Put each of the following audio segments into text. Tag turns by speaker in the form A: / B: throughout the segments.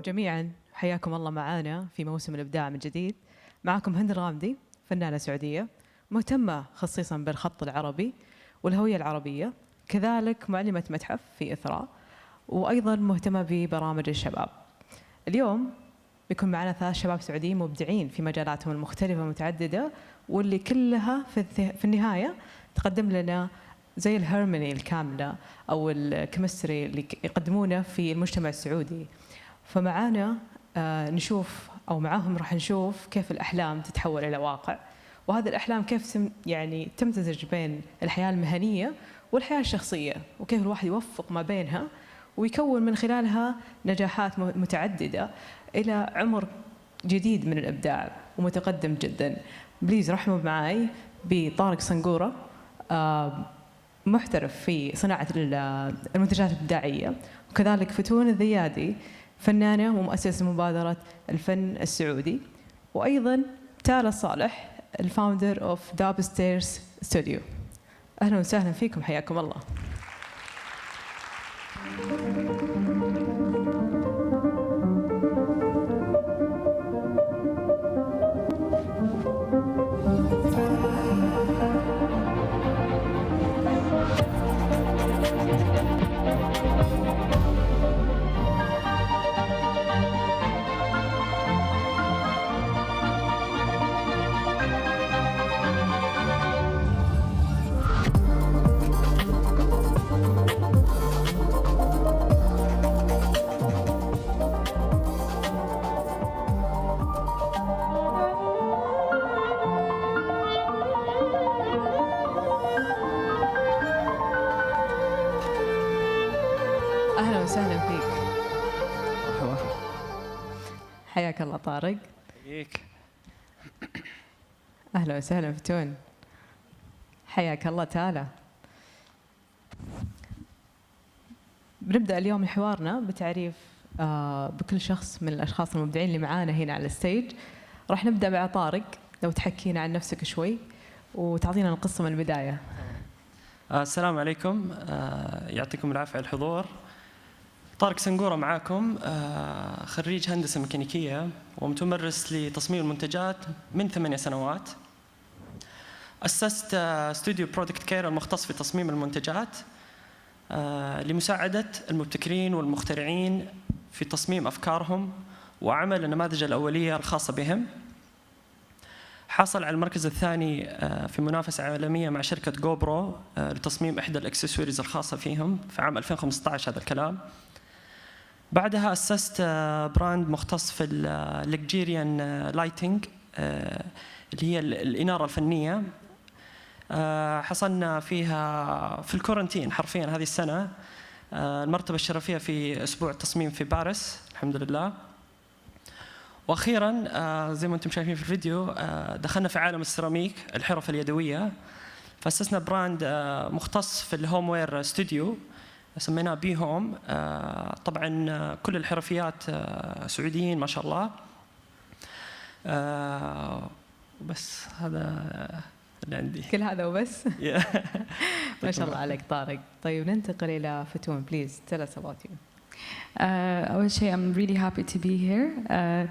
A: جميعا، حياكم الله معانا في موسم الإبداع من جديد. معكم هند الغامدي، فنانة سعودية مهتمة خصيصا بالخط العربي والهوية العربية، كذلك معلمة متحف في إثراء، وأيضا مهتمة ببرامج الشباب. اليوم بيكون معنا 3 شباب سعوديين مبدعين في مجالاتهم المختلفة المتعددة، واللي كلها في النهاية تقدم لنا زي الهارموني الكاملة أو الكيمستري اللي يقدمونه في المجتمع السعودي. فمعانا نشوف أو معاهم راح نشوف كيف الأحلام تتحول إلى واقع، وهذه الأحلام كيف يعني تمتزج بين الحياة المهنية والحياة الشخصية، وكيف الواحد يوفق ما بينها ويكون من خلالها نجاحات متعددة إلى عمر جديد من الإبداع ومتقدم جدا. بليز رحبوا معي بطارق صنقورة، محترف في صناعة المنتجات الإبداعية، وكذلك فتون الذيادي، فنانة ومؤسسة مبادرة الفن السعودي، وأيضا تالا صالح، الفاوندر اوف داب ستيرز ستوديو. أهلا وسهلا فيكم، حياكم الله. أهلا وسهلا فيك.
B: مرحبا.
A: حياك الله طارق.
B: حياك.
A: أهلا وسهلا فتون. حياك الله تالا. بنبدأ اليوم حوارنا بتعريف بكل شخص من الأشخاص المبدعين اللي معانا هنا على الستيج. راح نبدأ مع طارق، لو تحكينا عن نفسك شوي وتعطينا القصة من البداية.
B: السلام عليكم، يعطيكم العافية على الحضور. طارق صنقورة معاكم، خريج هندسة ميكانيكية ومتمرس لتصميم المنتجات من 8 سنوات. أسست استوديو برودكت كير المختص في تصميم المنتجات لمساعدة المبتكرين والمخترعين في تصميم أفكارهم وعمل النماذج الأولية الخاصة بهم. حصل على المركز الثاني في منافسة عالمية مع شركة جو برو لتصميم إحدى الأكسسوارز الخاصة فيهم في عام 2015 هذا الكلام. بعدها أسست براند مختص في اللكجيريان لايتنج اللي هي الإنارة الفنية. حصلنا فيها في الكورنتين حرفيا هذه السنة المرتبة الشرفية في أسبوع التصميم في باريس، الحمد لله. وأخيرا زي ما أنتم شايفين في الفيديو دخلنا في عالم السيراميك، الحرف اليدوية، فأسسنا براند مختص في الهوم وير ستوديو سميناه بي هوم. طبعا كل الحرفيات سعوديين ما شاء الله. بس هذا اللي عندي.
A: كل هذا وبس؟ ما شاء الله عليك طارق. طيب ننتقل إلى فتون. Please tell us about you.
C: أول شيء I'm really happy to be here.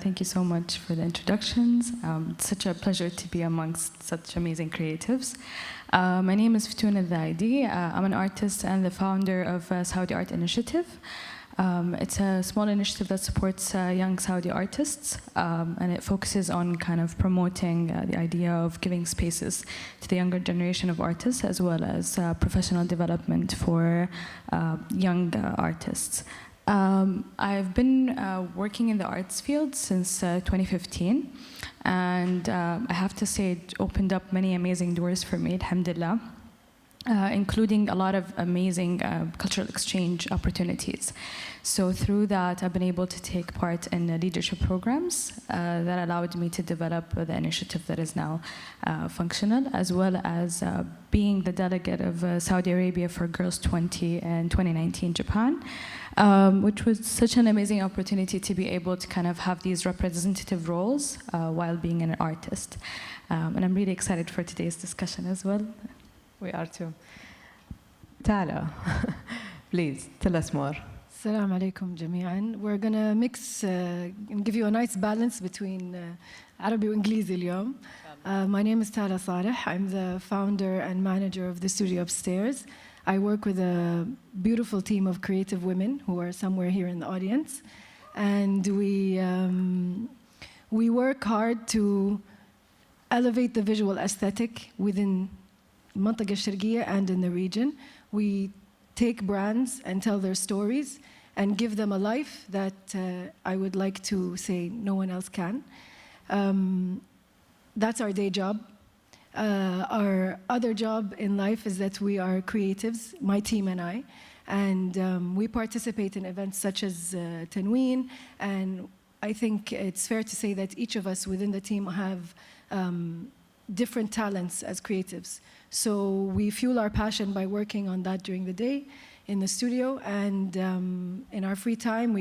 C: Thank you so much for the introductions. It's such a pleasure to be amongst such amazing creatives. My name is فتون الذي. I'm an artist and the founder of Saudi Art Initiative. It's a small initiative that supports young Saudi artists, and it focuses on kind of promoting the idea of giving spaces to the younger generation of artists, as well as professional development for young artists. I've been working in the arts field since 2015, and I have to say it opened up many amazing doors for me, alhamdulillah. Including a lot of amazing cultural exchange opportunities. So through that, I've been able to take part in leadership programs that allowed me to develop the initiative that is now functional, as well as being the delegate of Saudi Arabia for Girls 20 in 2019 Japan, which was such an amazing opportunity to be able to kind of have these representative roles while being an artist. And I'm really excited for today's discussion as well.
A: We are too. Tala, please tell us more.
D: Assalamu alaikum جميعا. We're gonna mix and give you a nice balance between Arabic and English اليوم. My name is Tala Saleh. I'm the founder and manager of the studio upstairs. I work with a beautiful team of creative women who are somewhere here in the audience, and we work hard to elevate the visual aesthetic within المنطقة الشرقية and in the region. We take brands and tell their stories and give them a life that I would like to say no one else can. That's our day job. Our other job in life is that we are creatives, my team and I, and we participate in events such as Tanween, and I think it's fair to say that each of us within the team have different talents as creatives. So we fuel our passion by working on that during the day in the studio, and in our free time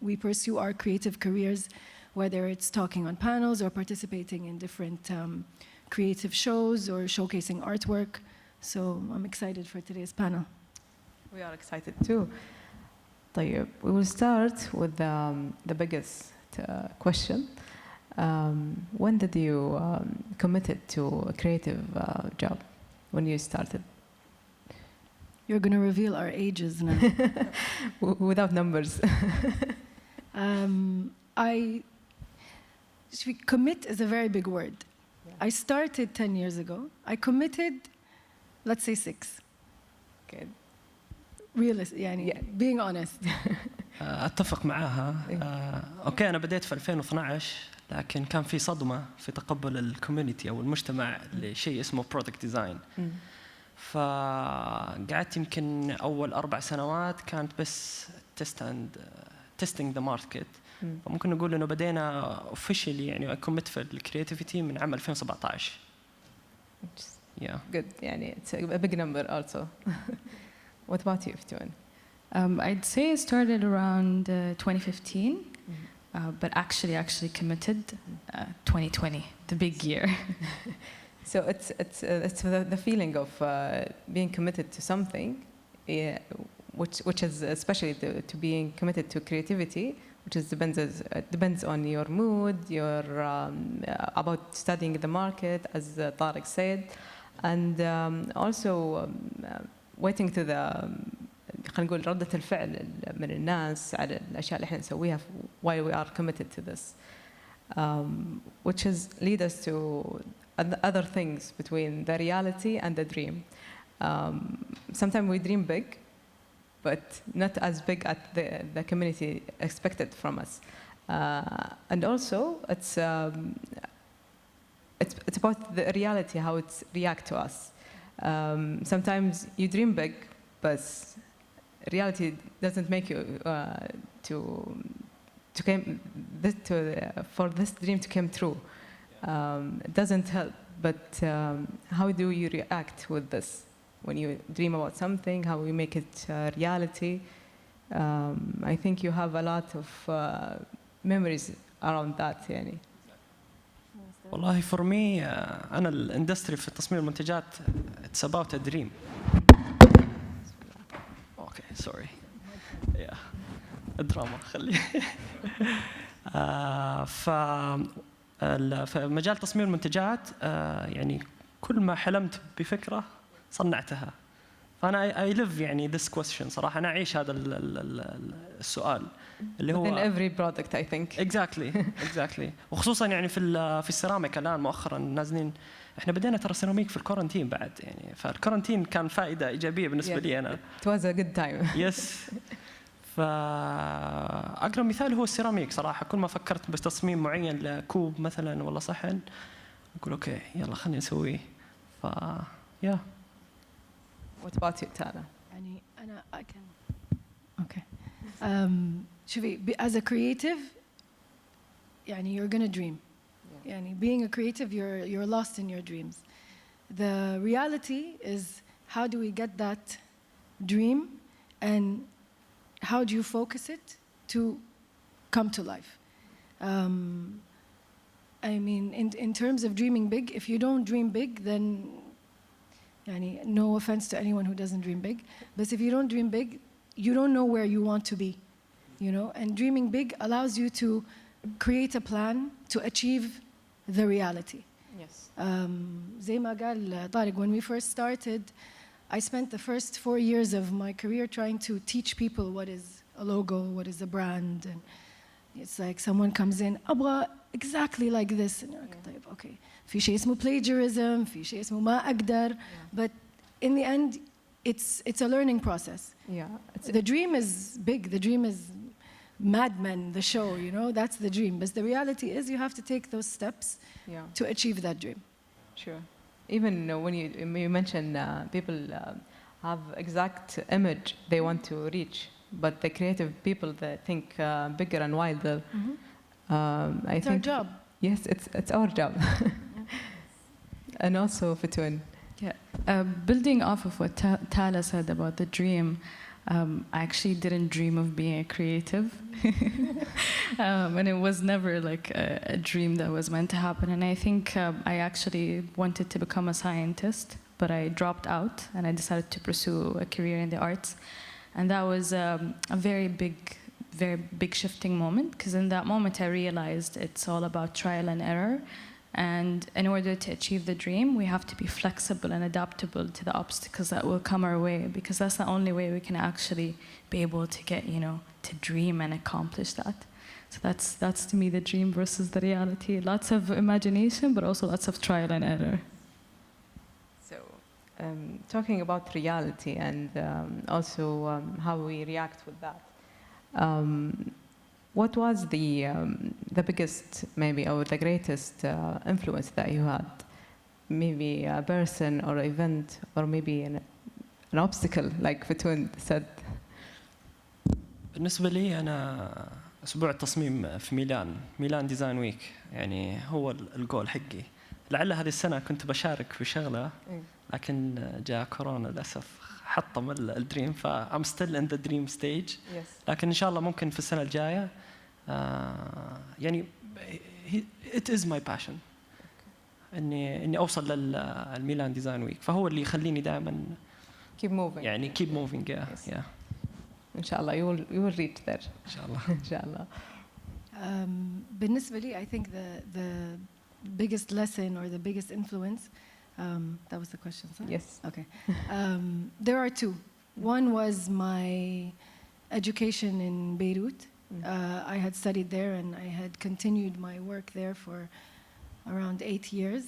D: we pursue our creative careers, whether it's talking on panels or participating in different creative shows or showcasing artwork. So I'm excited for today's panel.
A: We are excited too. طيب, we will start with the biggest question. When did you committed to a creative job? When you started?
D: You're going to reveal our ages now.
A: Without numbers.
D: Commit is a very big word. Yeah. I started 10 years ago. I committed, let's say 6.
A: Okay.
D: Realist, يعني, yeah. Being honest.
B: أتفق معاها. أوكي أنا بديت في 2012 لكن كان في صدمة في تقبل الكوميونتي أو المجتمع لشيء اسمه برودكت ديزاين. فقعدت يمكن أول 4 سنوات كانت بس تيستينج ذا ماركت. فممكن نقول إنه بدينا اوفيشلي يعني كوميت في الكرياتيفيتي من عام 2017.
A: Yeah. Good. يعني it's a big number also. What about you, Ftun?
C: I'd say it started around 2015, but actually committed 2020, the big year.
A: So it's the feeling of being committed to something, which is especially to being committed to creativity, which is depends on your mood, your about studying the market, as Tariq said, and also waiting to the خلينا نقول ردة الفعل من الناس على الأشياء اللي إحنا نسويها why we are committed to this, which is lead us to other things between the reality and the dream. Sometimes we dream big, but not as big as the community expected from us. And also, it's about the reality, how it reacts to us. Sometimes you dream big, but reality doesn't make you for this dream to come true. It doesn't help, but how do you react with this? When you dream about something, how we make it reality. I think you have a lot of memories around that. يعني.
B: والله for me أنا الاندستري في تصميم المنتجات it's about a dream. Okay, sorry. Yeah. الدراما خليه. في مجال تصميم المنتجات يعني كل ما حلمت بفكرة صنعتها. فأنا I live يعني this question صراحة أنا أعيش هذا السؤال اللي هو
A: within every product I think.
B: Exactly. وخصوصا يعني في السيراميك الآن مؤخرا نازلين. إحنا بدينا ترى سيراميك في الكورنتين بعد يعني فالكورنتين كان فائدة إيجابية بالنسبة لي أنا.
A: It was a good time.
B: Yes. فأقرب مثال هو السيراميك صراحة كل ما فكرت بتصميم معين لكوب مثلا ولا صحن أقول أوكي يلا خلينا نسويه. yeah.
A: What about you, Tara?
D: يعني أنا I can. Okay. شوفي as a creative يعني you're gonna dream. يعني being a creative you're lost in your dreams. The reality is how do we get that dream and how do you focus it to come to life? I mean, in terms of dreaming big, if you don't dream big, then no offense to anyone who doesn't dream big, but if you don't dream big, you don't know where you want to be you know. And dreaming big allows you to create a plan to achieve the reality.
A: Yes.
D: زي ما قال طارق, when we first started, I spent the first 4 years of my career trying to teach people what is a logo, what is a brand, and it's like someone comes in, أبغى exactly like this, and you're like, طيب, okay, في شيء اسمه plagiarism, في شيء اسمه ما أقدر, but in the end, it's a learning process.
A: Yeah.
D: The dream is big. The dream is Mad Men, the show, you know, that's the dream. But the reality is you have to take those steps to achieve that dream.
A: Sure. Even when you mention people have exact image they want to reach, but the creative people that think bigger and wider. I
D: it's
A: think
D: our job.
A: Yes, it's our job. And also Fatoon.
C: Yeah, building off of what Tala said about the dream, I actually didn't dream of being a creative. And it was never like a dream that was meant to happen. And I think I actually wanted to become a scientist, but I dropped out and I decided to pursue a career in the arts. And that was a very big shifting moment, because in that moment I realized it's all about trial and error. And in order to achieve the dream, we have to be flexible and adaptable to the obstacles that will come our way, because that's the only way we can actually be able to get, you know, to dream and accomplish that. So that's to me the dream versus the reality. Lots of imagination, but also lots of trial and error.
A: So, talking about reality and also how we react with that. What was the biggest, maybe, or the greatest influence that you had? Maybe a person or event, or maybe an obstacle, like Fatoon said.
B: بالنسبة لي أنا أسبوع التصميم في ميلان ديزاين ويك، يعني هو الجول حقي. لعل هذه السنة كنت بشارك في شغلة، لكن جاء كورونا للأسف حطم الدريم، I'm still in the dream stage. لكن إن شاء الله ممكن في السنة الجاية يعني it is my passion إني أوصل للميلان ديزاين ويك، فهو اللي يخليني دائما
A: keep moving.
B: يعني keep moving. Yeah.
A: إن شاء الله you will reach there.
B: إن شاء الله.
A: إن شاء الله.
D: بالنسبة لي, I think the biggest lesson or the biggest influence, that was the question, huh?
A: Yes.
D: Okay. There are two. One was my education in Beirut. I had studied there and I had continued my work there for around 8 years.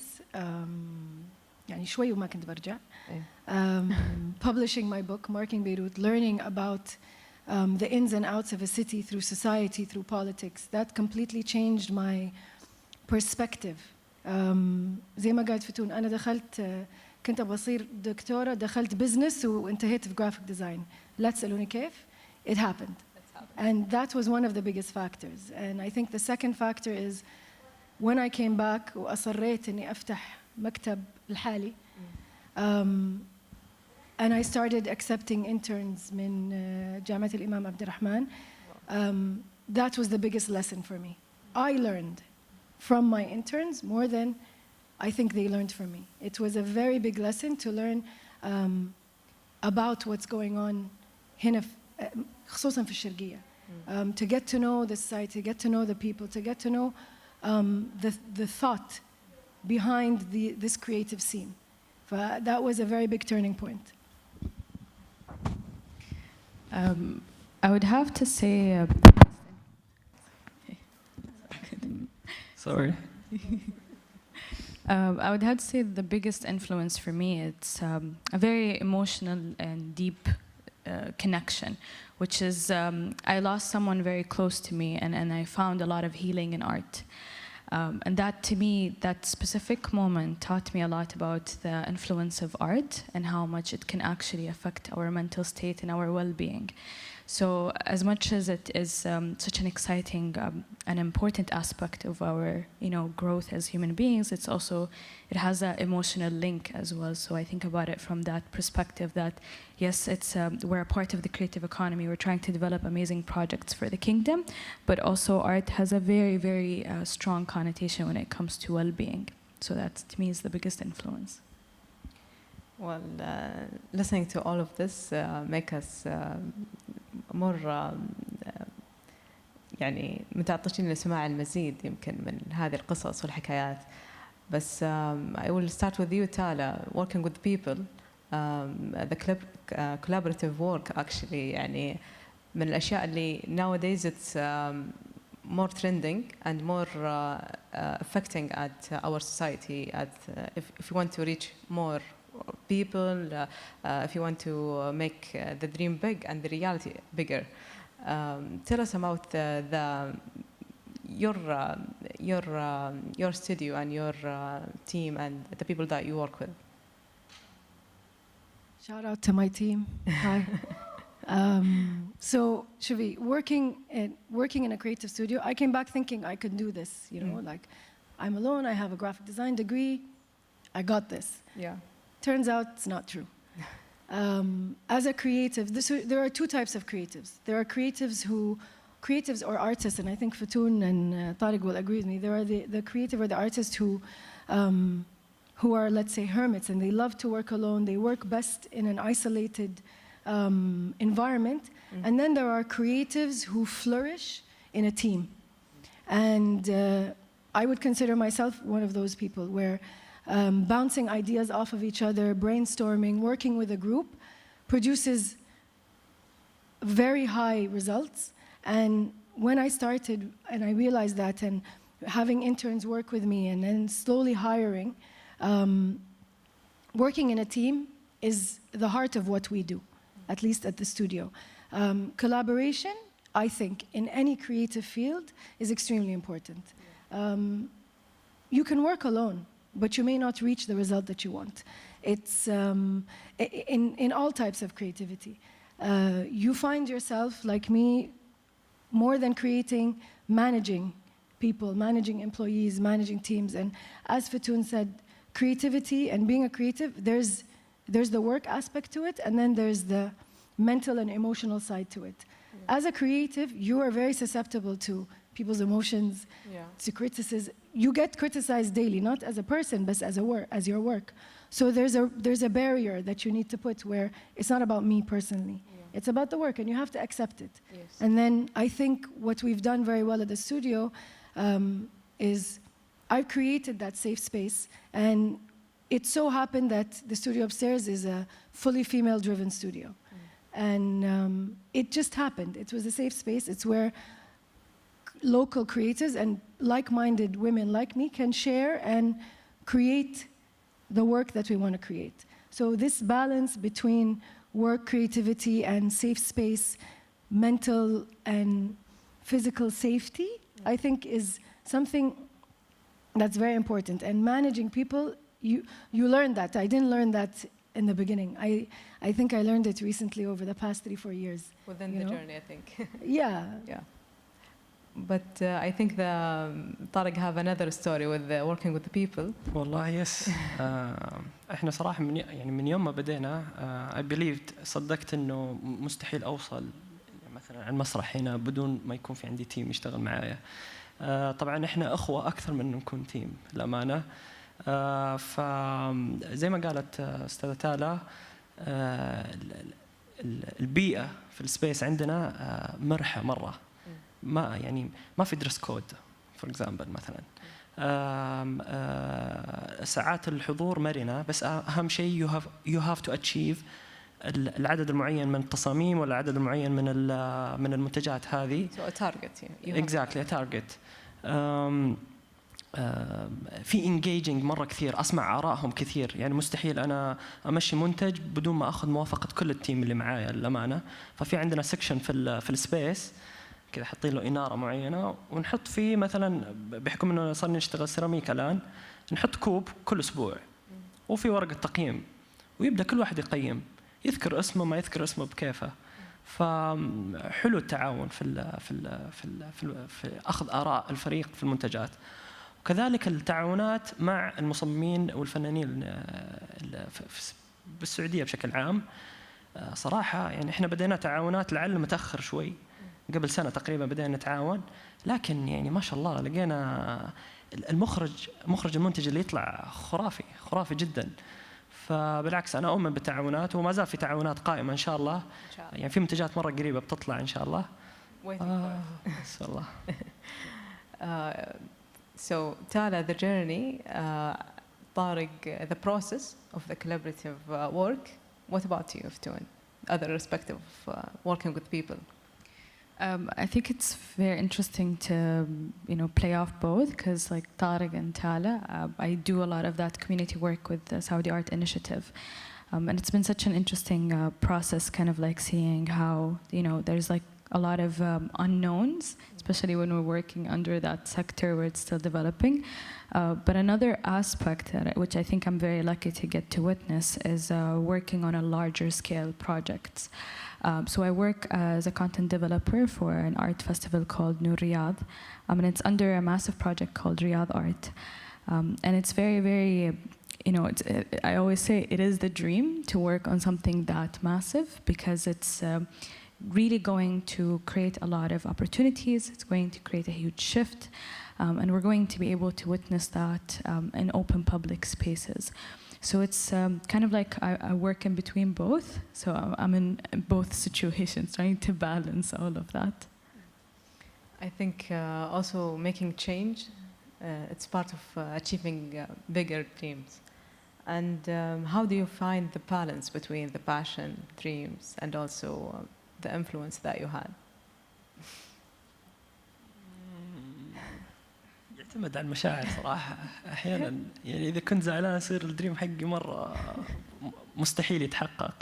D: يعني شوي وما كنت برجع. Publishing my book, Marking Beirut, learning about the ins and outs of a city through society, through politics. That completely changed my perspective. زي ما قالت فتون, أنا دخلت كنت أبغى أصير دكتورة, دخلت business وانتهيت في graphic design. لا تسألوني كيف. It happened. And that was one of the biggest factors. And I think the second factor is when I came back وأصريت إني أفتح مكتب لحالي, and I started accepting interns من جامعة الإمام عبد الرحمن. That was the biggest lesson for me. I learned from my interns more than I think they learned from me. It was a very big lesson to learn about what's going on هنا خصوصاً في الشرقية. To get to know the site, to get to know the people, to get to know the thought behind this creative scene. That was a very big turning point.
C: I would have to say...
B: Sorry.
C: I would have to say the biggest influence for me, it's a very emotional and deep connection, which is I lost someone very close to me, and I found a lot of healing in art. And that, to me, that specific moment taught me a lot about the influence of art and how much it can actually affect our mental state and our well-being. So as much as it is such an exciting and important aspect of our, growth as human beings, it has an emotional link as well. So I think about it from that perspective that, yes, we're a part of the creative economy. We're trying to develop amazing projects for the kingdom, but also art has a very, very strong connotation when it comes to well-being. So that, to me, is the biggest influence.
A: Well, listening to all of this make us more يعني متعطشين لسماع المزيد يمكن من هذه القصص والحكايات. بس I will start with you, Tala, working with people, the collaborative work actually يعني من الأشياء اللي nowadays it's more trending and more affecting at our society. If you want to reach more people, if you want to make the dream big and the reality bigger, tell us about your studio and your team and the people that you work with.
D: Shout out to my team. Hi. So, Shavi, working in a creative studio, I came back thinking I could do this. You know, like I'm alone. I have a graphic design degree. I got this.
A: Yeah.
D: Turns out it's not true. As a creative, there are two types of creatives. There are creatives or artists, and I think Fatoon and Tariq will agree with me. There are the creative or the artists who are, let's say, hermits, and they love to work alone. They work best in an isolated environment. And then there are creatives who flourish in a team. And I would consider myself one of those people where bouncing ideas off of each other, brainstorming, working with a group produces very high results. And when I started and I realized that, and having interns work with me and then slowly hiring, working in a team is the heart of what we do, at least at the studio. Collaboration, I think, in any creative field is extremely important. You can work alone, but you may not reach the result that you want. It's in all types of creativity. You find yourself, like me, more than creating, managing people, managing employees, managing teams. And as Fatoon said, creativity and being a creative, there's the work aspect to it, and then there's the mental and emotional side to it. As a creative, you are very susceptible to people's emotions, to criticism. You get criticized daily, not as a person, but as your work. So there's a barrier that you need to put where it's not about me personally. It's about the work, and you have to accept it.
A: Yes.
D: And then I think what we've done very well at the studio is I've created that safe space, and it so happened that the studio upstairs is a fully female-driven studio. And it just happened. It was a safe space. It's where local creatives and like-minded women like me can share and create the work that we want to create. So this balance between work, creativity, and safe space, mental and physical safety, I think is something that's very important. And managing people, you learn that. I didn't learn that in the beginning. I think I learned it recently over the past 3-4 years.
A: Within the journey, I think.
D: Yeah.
A: But I think Tariq have another story with working with the people.
B: والله يس. احنا صراحة من يوم ما بدينا I believed صدقت إنه مستحيل أوصل مثلا على المسرح هنا بدون ما يكون في عندي تيم يشتغل معايا. طبعا احنا أخوة أكثر من إنه نكون تيم للأمانة. فزي ما قالت أستاذة تالا البيئة في السبيس عندنا مرحة مرة. ما في درس كود فور اكزامبل مثلا. ساعات الحضور مرنة، بس أهم شيء you have to achieve العدد المعين من التصاميم ولا العدد المعين من المنتجات هذه.
A: So a target.
B: Exactly a target. في engaging مرة كثير، أسمع آرائهم كثير. يعني مستحيل أنا أمشي منتج بدون ما أخذ موافقة كل التيم اللي معايا للأمانة. ففي عندنا سكشن في السبيس كذا حاطين له إنارة معينة ونحط فيه مثلا، بحكم إنه صار نشتغل سيراميك الآن، نحط كوب كل أسبوع وفي ورقة تقييم، ويبدأ كل واحد يقيم، يذكر اسمه ما يذكر اسمه بكيفه. فحلو التعاون في أخذ آراء الفريق في المنتجات، وكذلك التعاونات مع المصممين والفنانين بالسعودية بشكل عام. صراحة يعني إحنا بدينا تعاونات لعل متأخر شوي، قبل سنة تقريبا بدينا نتعاون، لكن يعني ما شاء الله لقينا مخرج المنتج اللي يطلع خرافي جدا. فبالعكس أنا أؤمن بالتعاونات، وما زال في تعاونات قائمة إن شاء الله. يعني في منتجات مرة قريبة بتطلع إن شاء الله.
A: waiting for it.
B: بس والله.
A: So Tala, the journey, Tariq, the process of the collaborative work. What about you, Ftun? Other respect of working with people.
C: I think it's very interesting to play off both, because like Tariq and Tala, I do a lot of that community work with the Saudi Art Initiative. And it's been such an interesting process, kind of like seeing how there's like a lot of unknowns, especially when we're working under that sector where it's still developing. But another aspect, which I think I'm very lucky to get to witness, is working on a larger scale projects. So I work as a content developer for an art festival called Noor Riyadh, and it's under a massive project called Riyadh Art. And it's very, very, I always say it is the dream to work on something that massive, because it's really going to create a lot of opportunities. It's going to create a huge shift, and we're going to be able to witness that in open public spaces. So it's kind of like I work in between both. So I'm in both situations, trying to balance all of that.
A: I think also making change, it's part of achieving bigger dreams. And how do you find the balance between the passion, dreams, and also the influence that you had?
B: يعتمد على المشاعر صراحة. أحياناً يعني إذا كنت زعلان يصير الدريم حقي مرة مستحيل يتحقق.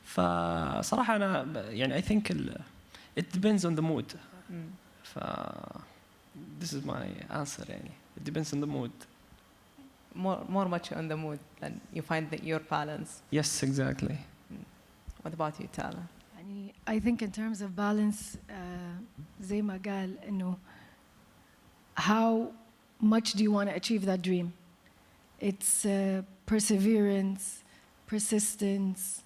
B: فصراحة أنا يعني I think it depends on the mood. This is my answer يعني. It depends on the mood.
A: More much on the mood than you find that your balance.
B: Yes, exactly.
A: What about you, Tala?
D: I think in terms of balance, زي ما قال إنه how much do you want to achieve that dream? It's perseverance, persistence,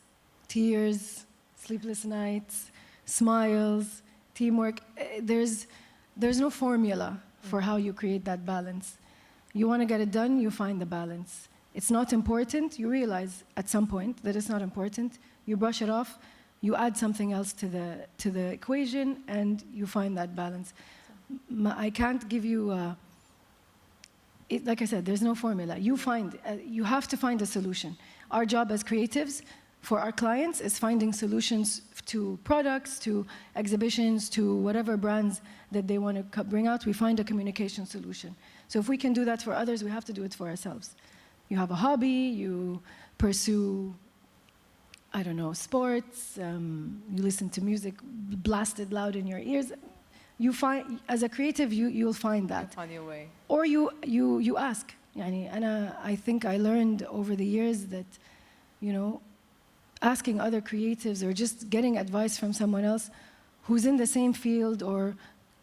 D: tears, sleepless nights, smiles, teamwork. There's no formula for how you create that balance. You want to get it done, you find the balance. It's not important, you realize at some point that it's not important, you brush it off, you add something else to the equation, and you find that balance. I can't give you, like I said, there's no formula. You have to find a solution. Our job as creatives for our clients is finding solutions to products, to exhibitions, to whatever brands that they want to bring out. We find a communication solution. So if we can do that for others, we have to do it for ourselves. You have a hobby, you pursue, I don't know, sports, you listen to music blasted loud in your ears. You find, as a creative, you'll find that.
A: You'll find your way.
D: Or you ask. And I think I learned over the years that, asking other creatives or just getting advice from someone else who's in the same field or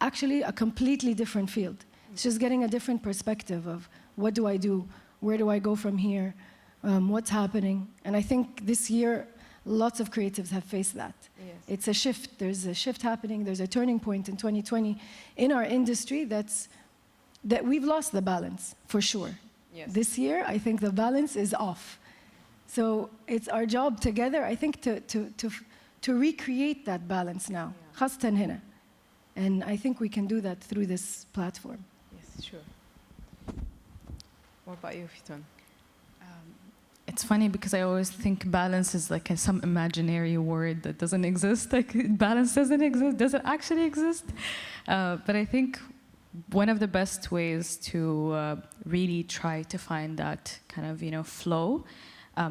D: actually a completely different field. It's just getting a different perspective of what do I do, where do I go from here, what's happening. And I think this year, lots of creatives have faced that.
A: Yes.
D: It's a shift. There's a shift happening. There's a turning point in 2020 in our industry that we've lost the balance, for sure.
A: Yes.
D: This year, I think the balance is off. So it's our job together, I think, to recreate that balance now. خاصة هنا. And I think we can do that through this platform.
A: Yes, sure. What about you, Ftun?
C: It's funny because I always think balance is like some imaginary word that doesn't exist. Like balance doesn't exist, doesn't actually exist. But I think one of the best ways to really try to find that kind of flow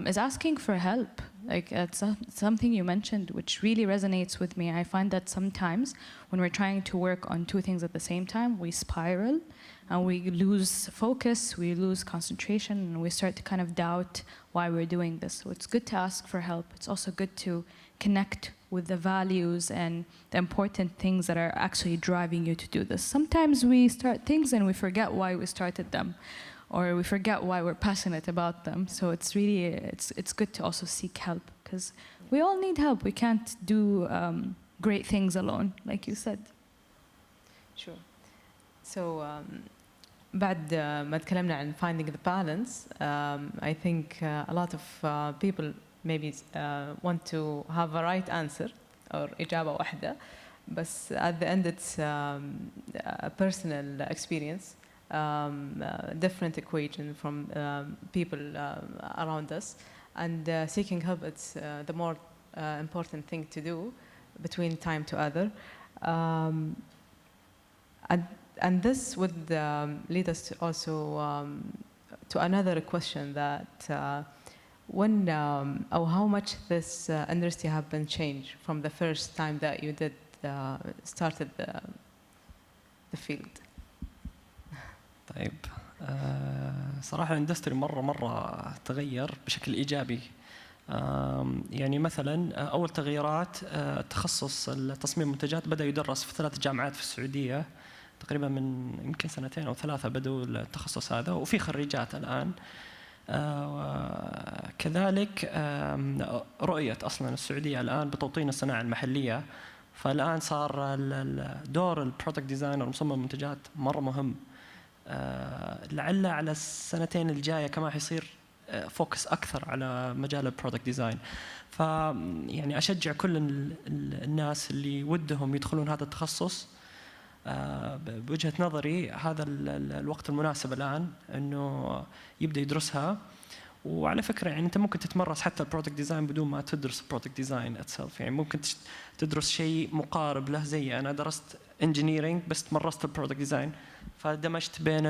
C: is asking for help. Like it's something you mentioned which really resonates with me. I find that sometimes when we're trying to work on two things at the same time, we spiral and we lose focus, we lose concentration, and we start to kind of doubt why we're doing this. So it's good to ask for help. It's also good to connect with the values and the important things that are actually driving you to do this. Sometimes we start things and we forget why we started them, or we forget why we're passionate about them. So it's really, it's good to also seek help, because we all need help. We can't do great things alone, like you said.
A: Sure. So بعد ما تكلمنا عن finding the balance, I think a lot of people maybe want to have a right answer or إجابة واحدة. But at the end, it's a personal experience, different equation from people around us, and seeking help. It's the more important thing to do between time to other, and this would lead us to also to another question that when or how much this industry have been changed from the first time that you did started the field.
B: طيب صراحة الاندستري مرة تغير بشكل إيجابي. يعني مثلا أول تغييرات تخصص التصميم المنتجات بدأ يدرس في 3 جامعات في السعودية تقريبا من يمكن 2 أو 3 بدأوا التخصص هذا، وفي خريجات الآن. كذلك رؤية أصلا السعودية الآن بتوطين الصناعة المحلية، فالآن صار دور البرودكت ديزاينر مصمم المنتجات مرة مهم. لعل على السنتين الجاية كمان حيصير فوكس أكثر على مجال البرودكت ديزاين. فيعني أشجع كل الناس اللي ودهم يدخلون هذا التخصص، بوجهة نظري هذا الوقت المناسب الآن إنه يبدأ يدرسها. وعلى فكرة يعني أنت ممكن تتمرس حتى البرودكت ديزاين بدون ما تدرس البرودكت ديزاين itself. يعني ممكن تدرس شيء مقارب له، زي أنا درست انجينيرينج بس تمرست البرودكت ديزاين، فدمجت بين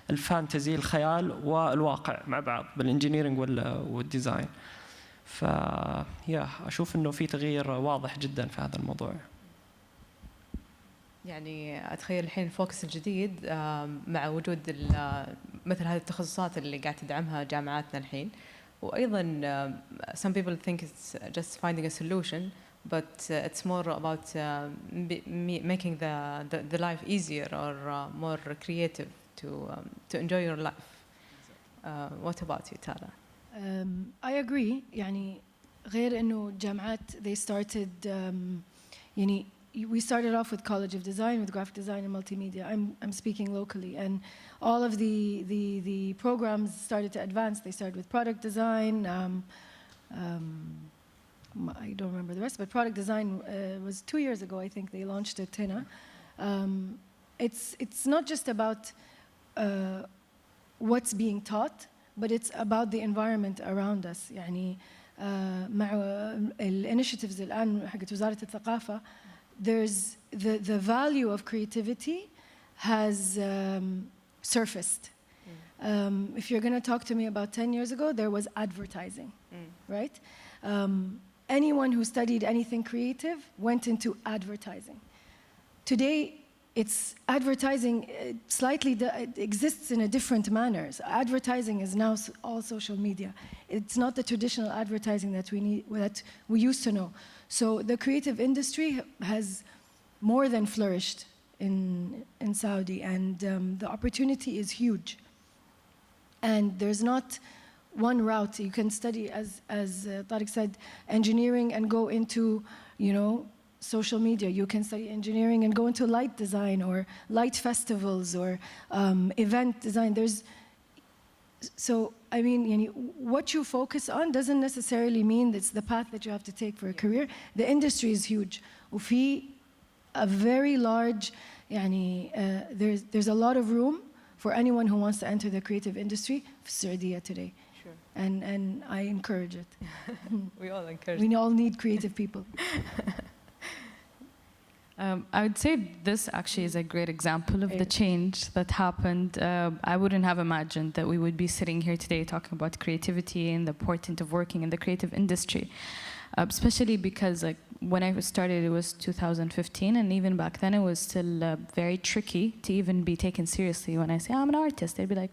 B: الفانتزي الخيال والواقع مع بعض بالانجينيرينج والديزاين. أشوف إنه في تغيير واضح جدا في هذا الموضوع.
A: يعني أتخيل الحين الفوكس الجديد مع وجود مثل هذه التخصصات اللي قاعد تدعمها جامعاتنا الحين. وأيضا some people think it's just finding a solution, but it's more about making the life easier or more creative to enjoy your life. What about you, Tara?
D: I agree. يعني غير إنه جامعات they started يعني we started off with College of Design, with graphic design and multimedia. I'm speaking locally, and all of the programs started to advance. They started with product design. I don't remember the rest, but product design was 2 years ago. I think they launched it. It's not just about what's being taught, but it's about the environment around us. يعني مع الانيشيتيفز الآن حقت وزارة الثقافة, there's the value of creativity has surfaced. If you're going to talk to me about 10 years ago, there was advertising, right? Anyone who studied anything creative went into advertising. Today, it's advertising slightly it exists in a different manner. So advertising is now all social media. It's not the traditional advertising that we used to know. So the creative industry has more than flourished in Saudi, and the opportunity is huge. And there's not one route. You can study, as Tariq said, engineering and go into, social media. You can study engineering and go into light design or light festivals or event design. So, I mean, what you focus on doesn't necessarily mean that's the path that you have to take for a career. The industry is huge. وفي a very large, there's a lot of room for anyone who wants to enter the creative industry في السعودية today.
A: Sure.
D: And I encourage it.
A: We all encourage.
D: We all need creative people.
C: I would say this actually is a great example of the change that happened. I wouldn't have imagined that we would be sitting here today talking about creativity and the importance of working in the creative industry, especially because when I started, it was 2015, and even back then it was still very tricky to even be taken seriously. When I say I'm an artist, they'd be like,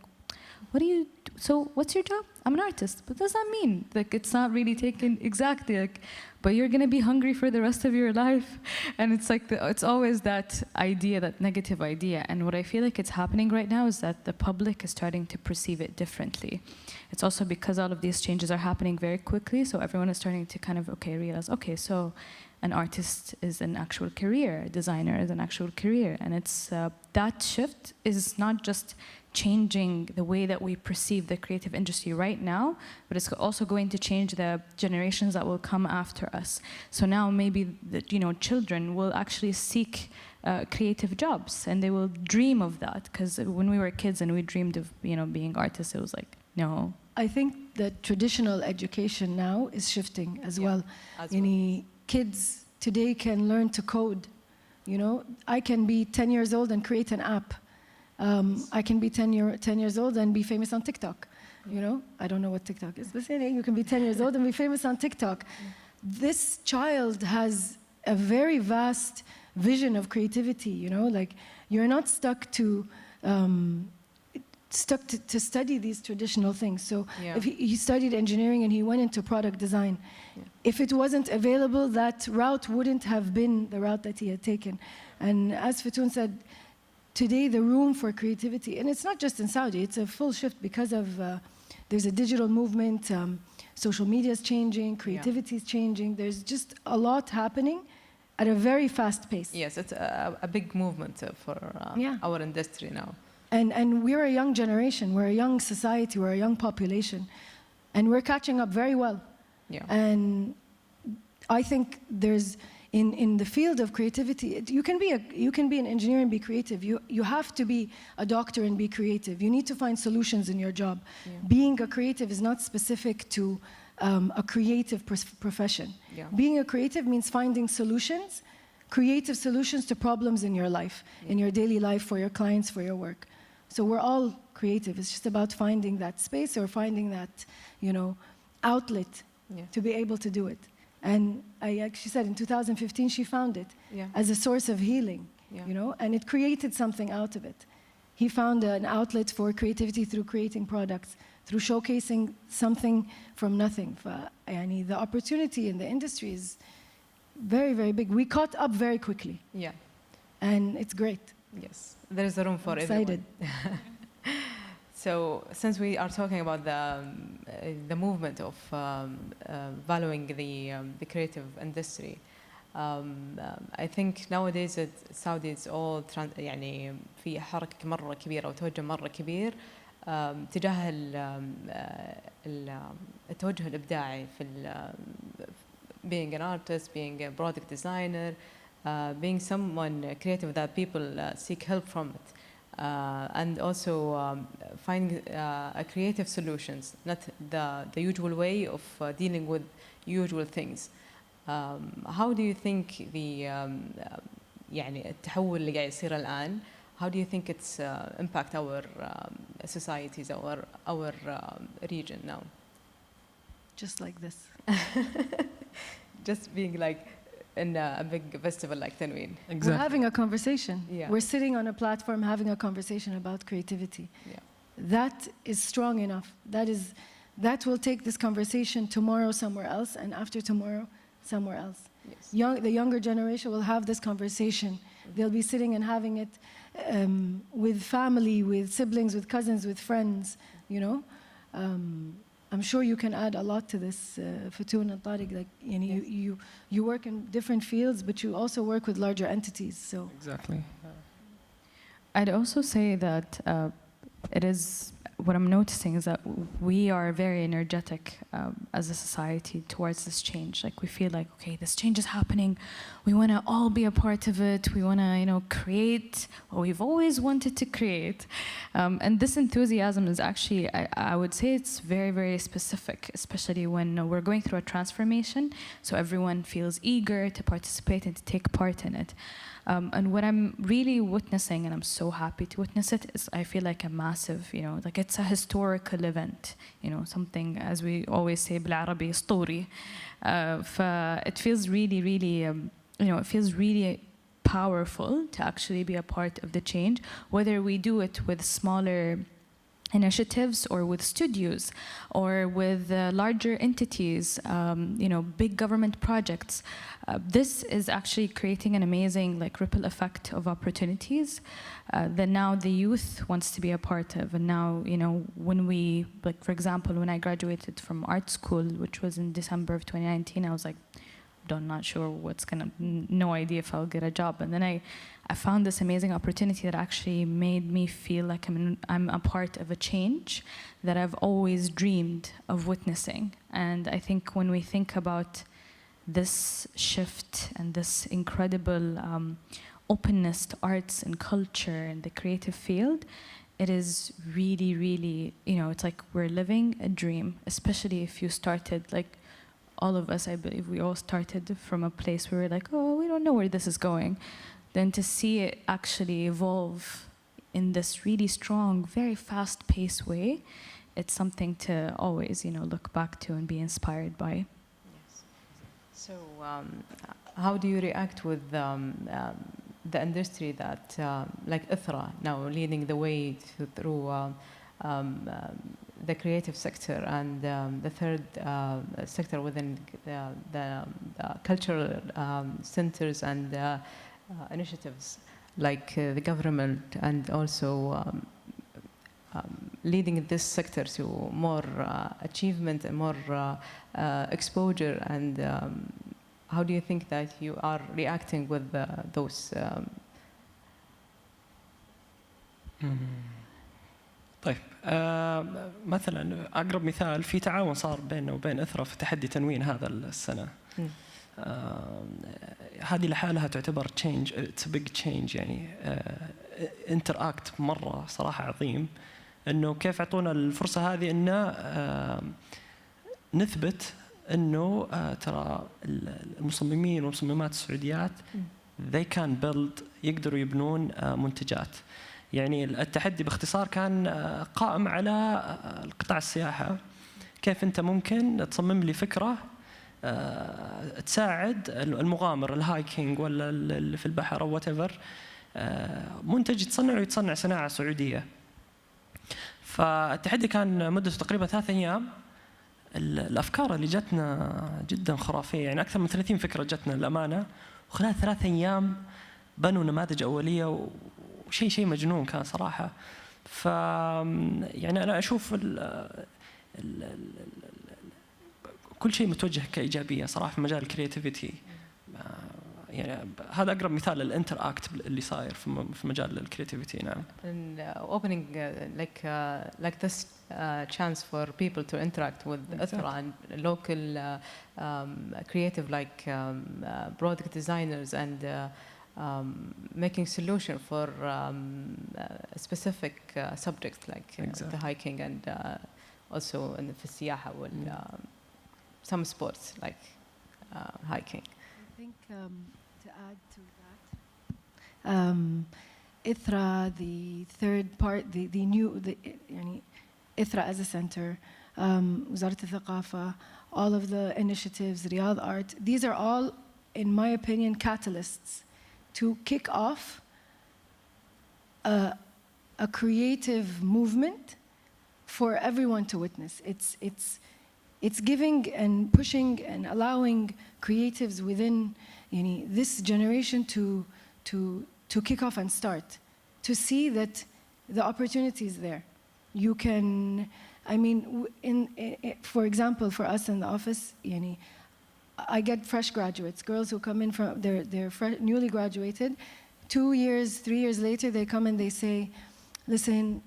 C: "What do you do? So what's your job?" "I'm an artist." But what does that mean? It's not really taken exactly but you're going to be hungry for the rest of your life. And it's it's always that idea, that negative idea. And what I feel like it's happening right now is that the public is starting to perceive it differently. It's also because all of these changes are happening very quickly, so everyone is starting to kind of realize, so an artist is an actual career, a designer is an actual career. And it's that shift is not just changing the way that we perceive the creative industry right now, but it's also going to change the generations that will come after us. So now maybe the, children will actually seek creative jobs, and they will dream of that. Because when we were kids and we dreamed of being artists, it was like, no.
D: I think that traditional education now is shifting as well. Kids today can learn to code. I can be 10 years old and create an app. I can be 10 years old and be famous on TikTok. I don't know what TikTok is, but you can be 10 years old and be famous on TikTok. This child has a very vast vision of creativity. Like, you're not stuck to study these traditional things. So if he studied engineering and he went into product design, if it wasn't available, that route wouldn't have been the route that he had taken. And as Fatoon said, today the room for creativity, and it's not just in Saudi, it's a full shift because of, there's a digital movement, social media is changing, creativity is changing, there's just a lot happening at a very fast pace.
A: Yes, it's a big movement for our industry now.
D: And we're a young generation, we're a young society, we're a young population, and we're catching up very well. And I think there's, in the field of creativity, you can be an engineer and be creative. You have to be a doctor and be creative. You need to find solutions in your job. Being a creative is not specific to a creative profession. Being a creative means finding solutions, creative solutions to problems in your life, in your daily life, for your clients, for your work. So we're all creative. It's just about finding that space or finding that, outlet to be able to do it. And she said in 2015 she found it as a source of healing, and it created something out of it. He found an outlet for creativity through creating products, through showcasing something from nothing. The opportunity in the industry is very, very big. We caught up very quickly. And it's great.
A: Yes, there is a room for everyone. So, since we are talking about the movement of valuing the creative industry, I think nowadays Saudi is all يعني في حركة مرة كبيرة وتوجه مرة كبير تجاه التوجه الإبداعي في being an artist, being a product designer, being someone creative that people seek help from it. And also finding creative solutions, not the usual way of dealing with usual things. How do you think يعني التحول اللي قاعد يصير الآن, how do you think it's impact our societies, our region now?
D: Just like this.
A: Just being like in a big festival like Tanween.
D: Exactly. We're having a conversation. We're sitting on a platform having a conversation about creativity. That is strong enough. That will take this conversation tomorrow somewhere else, and after tomorrow somewhere else. The younger generation will have this conversation. They'll be sitting and having it with family, with siblings, with cousins, with friends, I'm sure you can add a lot to this, Fatoon and Tariq. Like, you work in different fields, but you also work with larger entities. So
B: exactly.
C: I'd also say that it is, what I'm noticing is that we are very energetic as a society towards this change. Like, we feel like, okay, this change is happening. We want to all be a part of it. We want to, create what we've always wanted to create. And this enthusiasm is actually, I would say it's very, very specific, especially when we're going through a transformation. So everyone feels eager to participate and to take part in it. And what I'm really witnessing, and I'm so happy to witness it, is I feel like a massive, like it's a historical event, something, as we always say, بالعربي اسطوري. It feels really, really, it feels really powerful to actually be a part of the change, whether we do it with smaller initiatives or with studios or with larger entities, big government projects. This is actually creating an amazing ripple effect of opportunities that now the youth wants to be a part of. And now, when we, for example, when I graduated from art school, which was in December of 2019, I was like, not sure what's gonna, no idea if I'll get a job. And then I found this amazing opportunity that actually made me feel like I'm a part of a change that I've always dreamed of witnessing. And I think when we think about this shift and this incredible openness to arts and culture and the creative field, it is really, really, you know, it's like we're living a dream, especially if you started, like all of us, I believe we all started from a place where we're like, oh, we don't know where this is going. Then to see it actually evolve in this really strong, very fast-paced way, it's something to always, you know, look back to and be inspired by.
A: Yes. So how do you react with the industry that, like ITHRA, now leading the way through the creative sector and the third sector within the cultural centers and initiatives like the government, and also leading this sector to more achievement and more exposure, and how do you think that you are reacting with those?
B: طيب مثلا أقرب مثال في تعاون صار بيننا وبين إثرا في تحدي تنوين هذا السنة. هذه لحالها تعتبر change, it's a big change يعني interact مرة صراحة عظيم، إنه كيف أعطونا الفرصة هذه إنه نثبت إنه ترى المصممين والمصممات السعوديات they can build، يقدروا يبنون منتجات. يعني التحدي باختصار كان قائم على القطاع السياحة، كيف أنت ممكن تصمم لي فكرة تساعد المغامر الهايكينج ولا اللي في البحر أو whatever، منتج يتصنع صناعة سعودية. فالتحدي كان مدته تقريبا 3 أيام. الأفكار اللي جتنا جدا خرافية، يعني أكثر من 30 فكرة جتنا للأمانة، وخلال 3 أيام بنوا نماذج أولية، وشيء مجنون كان صراحة. يعني أنا أشوف كل شيء متوجه كإيجابية صراحة في مجال الكرياتيفيتي. يعني هذا أقرب مثال للإنتر أكت اللي صاير في مجال الكرياتيفيتي. نعم.
A: And opening like this chance for people to interact with ITHRA and local creative like product designers and making solution for specific subjects like the hiking and also in في السياحة وال some sports like hiking.
D: I think to add to that, ITHRA, the third part, the new, يعني ITHRA as a center, وزارة الثقافة, all of the initiatives, Riyadh Art, these are all, in my opinion, catalysts to kick off a creative movement for everyone to witness. It's giving and pushing and allowing creatives within this generation to kick off and start, to see that the opportunity is there. You can, I mean, for example, for us in the office, I get fresh graduates, girls who come in from, they're newly graduated. 2 years, 3 years later, they come and they say, listen,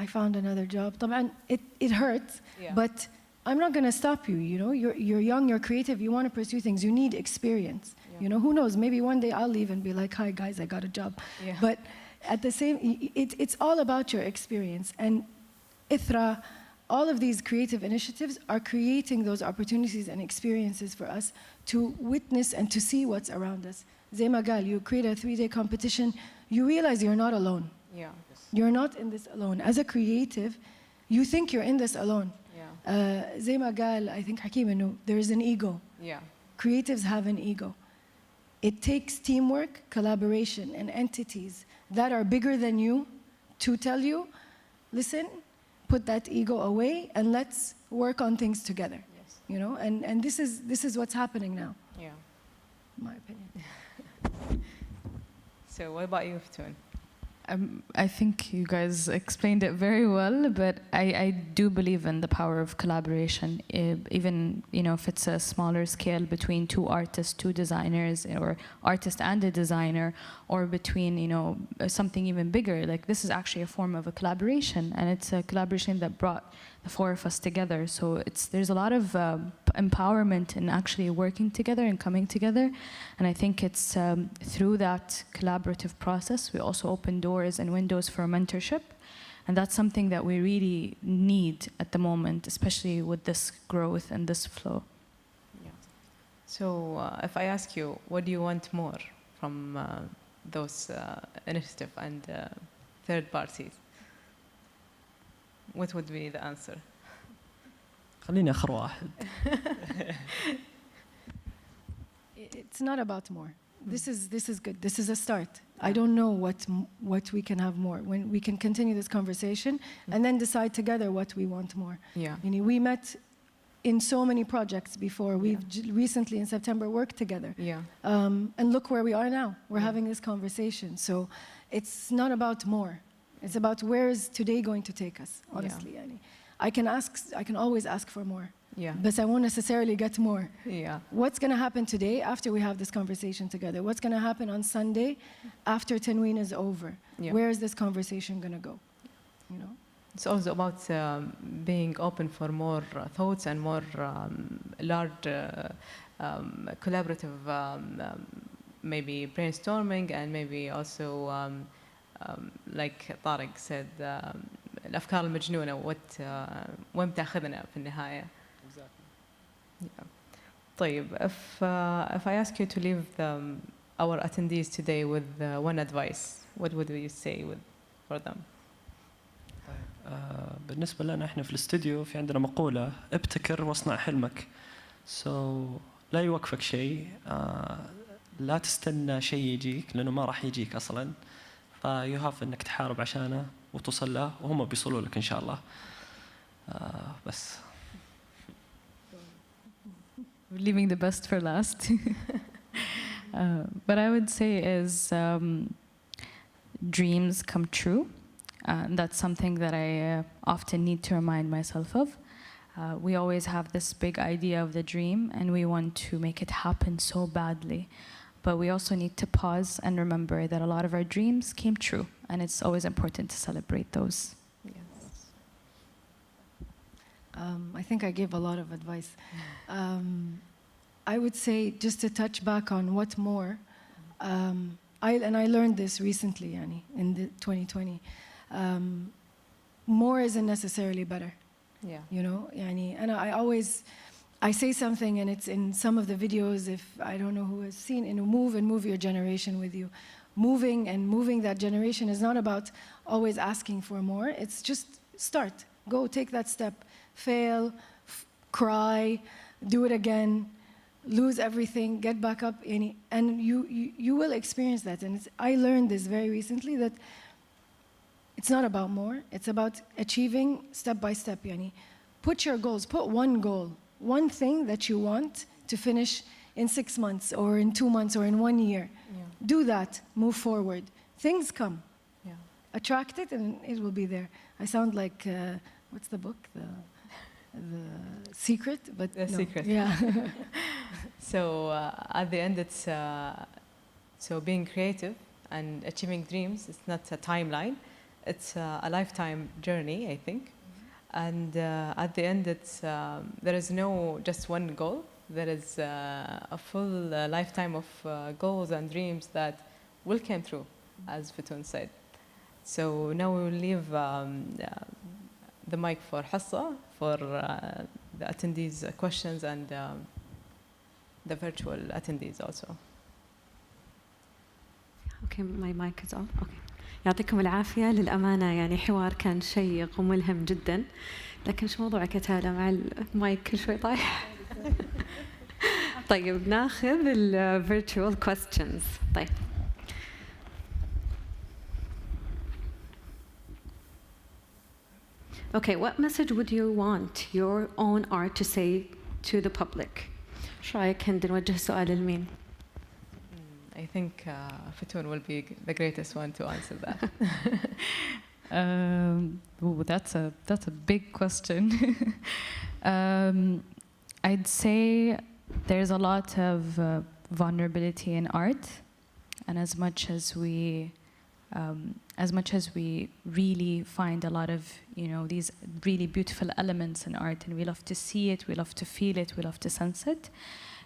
D: I found another job. طبعاً it hurts, but I'm not going to stop you. You're young, you're creative, you want to pursue things, you need experience. Who knows, maybe one day I'll leave and be like, hi guys, I got a job. But at the same, it's all about your experience. And ITHRA, all of these creative initiatives are creating those opportunities and experiences for us to witness and to see what's around us. زي ما قال, you create a 3-day competition, you realize you're not alone. You're not in this alone. As a creative, you think you're in this alone. زي ما قال, I think Hakeem, there is an ego. Creatives have an ego. It takes teamwork, collaboration, and entities that are bigger than you to tell you, listen, put that ego away and let's work on things together. And this is what's happening now. In my opinion.
A: So what about you, Ftun?
C: I think you guys explained it very well, but I do believe in the power of collaboration, even if it's a smaller scale between two artists, two designers, or artist and a designer, or between something even bigger. Like this is actually a form of a collaboration, and it's a collaboration that brought the four of us together. So there's a lot of empowerment in actually working together and coming together, and I think it's through that collaborative process we also open doors and windows for mentorship, and that's something that we really need at the moment, especially with this growth and this flow.
A: Yeah. So if I ask you, what do you want more from those initiative and third parties, what would be the answer?
B: خليني آخر واحد.
D: It's not about more. This is good. This is a start. I don't know what we can have more. When we can continue this conversation and then decide together what we want more.
A: Yeah.
D: We met in so many projects before. We've recently in September worked together.
A: Yeah.
D: And look where we are now. We're having this conversation. So it's not about more. It's about where is today going to take us, honestly. I can always ask for more.
A: Yeah.
D: But I won't necessarily get more.
A: Yeah.
D: What's going to happen today after we have this conversation together? What's going to happen on Sunday after Tanween is over?
A: Yeah.
D: Where is this conversation going to go?
A: It's also about being open for more thoughts and more large collaborative maybe brainstorming, and maybe also like Tariq said, الأفكار المجنونة وين بتاخذنا في النهاية. Yeah. طيب, if I ask you to leave our attendees today with one advice, what would you say for them?
B: بالنسبة لنا احنا في الاستوديو في عندنا مقولة: ابتكر واصنع حلمك. لا يوقفك شيء، لا تستنى شيء يجيك لأنه ما راح يجيك أصلاً، فيهاف إنك تحارب عشانه وتصل له، وهم بيصلوا لك إن شاء الله. بس.
C: Leaving the best for last. What I would say is dreams come true. That's something that I often need to remind myself of. We always have this big idea of the dream and we want to make it happen so badly. But we also need to pause and remember that a lot of our dreams came true, and it's always important to celebrate those.
A: Yes.
D: I think I gave a lot of advice. I would say, just to touch back on what more, I learned this recently, in the 2020. More isn't necessarily better.
A: Yeah.
D: And I say something, and it's in some of the videos, if I don't know who has seen, move your generation with you. Moving that generation is not about always asking for more. It's just start. Go, take that step. Fail, cry, do it again, lose everything, get back up. And you will experience that. And I learned this very recently, that it's not about more. It's about achieving step by step. Put your goals. Put one goal. One thing that you want to finish in 6 months or in 2 months or in 1 year.
A: Yeah.
D: Do that. Move forward. Things come.
A: Yeah.
D: Attract it and it will be there. I sound like, what's the book? The Secret? But
A: The
D: no.
A: Secret.
D: Yeah.
A: So at the end, it's so being creative and achieving dreams. It's not a timeline. It's a lifetime journey, I think. And at the end, there is no just one goal. There is a full lifetime of goals and dreams that will come true, as Fatoon said. So now we will leave the mic for Hassa for the attendees' questions and the virtual attendees also.
E: Okay, my mic is on. Okay. يعطيكم العافية. للأمانة حوار كان شيق وملهم جدا، لكن شو موضوع كتالة مع المايك كل شوي طايح. طيب ناخذ ال virtual questions. طيب. Okay, what message would you want your own art to say to the public? شو رأيك هند نوجه سؤال لمين؟
A: I think Fatun will be the greatest one to answer that.
C: That's a big question. I'd say there's a lot of vulnerability in art, and as much as we really find a lot of, you know, these really beautiful elements in art, and we love to see it, we love to feel it, we love to sense it,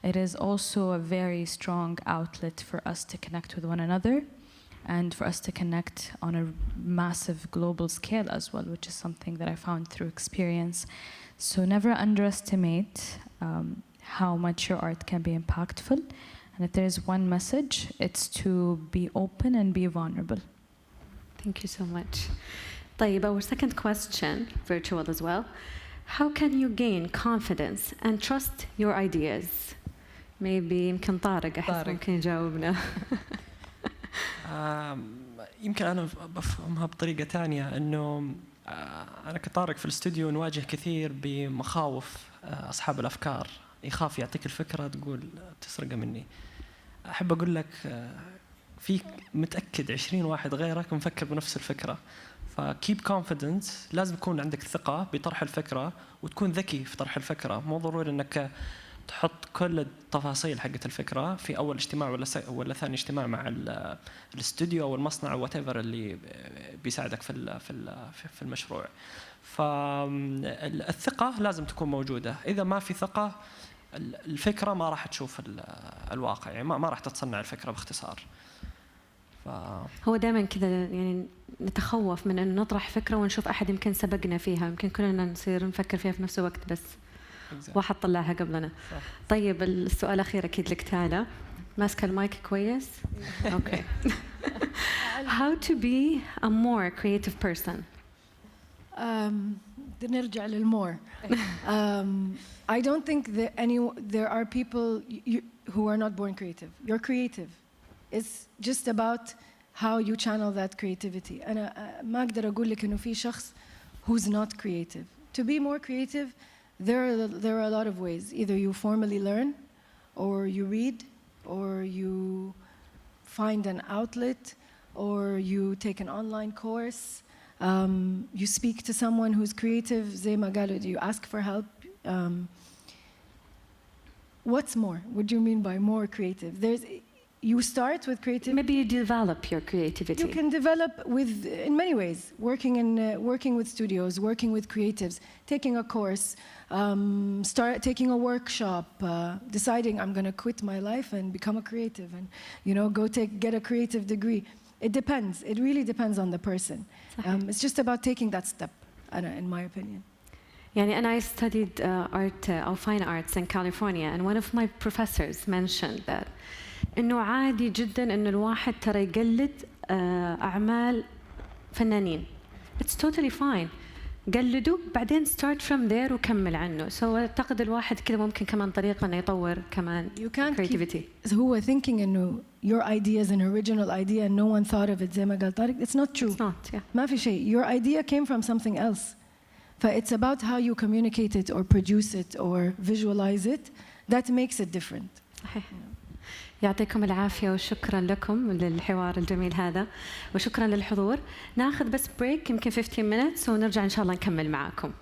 C: it is also a very strong outlet for us to connect with one another, and for us to connect on a massive global scale as well, which is something that I found through experience. So never underestimate how much your art can be impactful. And if there's one message, it's to be open and be vulnerable.
E: Thank you so much. طيب, our second question, virtual as well. How can you gain confidence and trust your ideas? Maybe يمكن طارق أحس ممكن يجاوبنا.
B: يمكن أنا بفهمها بطريقة تانية، إنه أنا كطارق في الاستوديو نواجه كثير بمخاوف أصحاب الأفكار. يخاف يعطيك الفكرة تقول تسرقها مني. أحب أقول لك في متأكد 20 واحد غيرك مفكر بنفس الفكرة. فكيب كونفيدنس، لازم يكون عندك ثقة بطرح الفكرة وتكون ذكي في طرح الفكرة. مو ضروري إنك تحط كل التفاصيل حقت الفكرة في أول اجتماع ولا ثاني اجتماع مع الاستوديو أو المصنع أو whatever اللي بيساعدك في المشروع. فالثقة لازم تكون موجودة. إذا ما في ثقة الفكرة ما راح تشوف الواقع، يعني ما راح تتصنع الفكرة باختصار.
E: هو دائما كذا، يعني نتخوف من أن نطرح فكرة ونشوف أحد يمكن سبقنا فيها، يمكن كلنا نصير نفكر فيها في نفس الوقت بس واحد طلعها قبلنا. طيب السؤال الأخير أكيد لك تالا، ماسكة المايك كويس؟ أوكي. How to be a more creative person?
D: نرجع للمور. I don't think that there are people who are not born creative. You're creative. It's just about how you channel that creativity. أنا ما أقدر أقول لك إنه في شخص who's not creative. To be more creative, there are a lot of ways. Either you formally learn, or you read, or you find an outlet, or you take an online course. You speak to someone who's creative. زي ما قالوا, you ask for help. What's more? What do you mean by more creative? You start with creativity.
E: Maybe you develop your creativity.
D: You can develop in many ways. Working with studios, working with creatives, taking a course, taking a workshop, deciding I'm going to quit my life and become a creative, and get a creative degree. It depends. It really depends on the person. It's just about taking that step, in my opinion.
E: يعني I studied art or fine arts in California, and one of my professors mentioned that إنه عادي جدا إنه الواحد ترى يقلد أعمال فنانين. It's totally fine. قلدوا بعدين start from there وكمل عنه. So أعتقد الواحد كذا ممكن كمان طريقة إنه يطور كمان creativity.
D: هو thinking إنه your idea is an original idea and no one thought of it زي ما قال طارق. It's not true.
E: It's not. Yeah.
D: ما في شيء. Your idea came from something else. It's about how you communicate it or produce it or visualize it that makes it different.
E: صحيح. يعطيكم العافية وشكرا لكم للحوار الجميل هذا وشكرا للحضور. ناخذ بس بريك يمكن 15 minutes ونرجع إن شاء الله نكمل معاكم.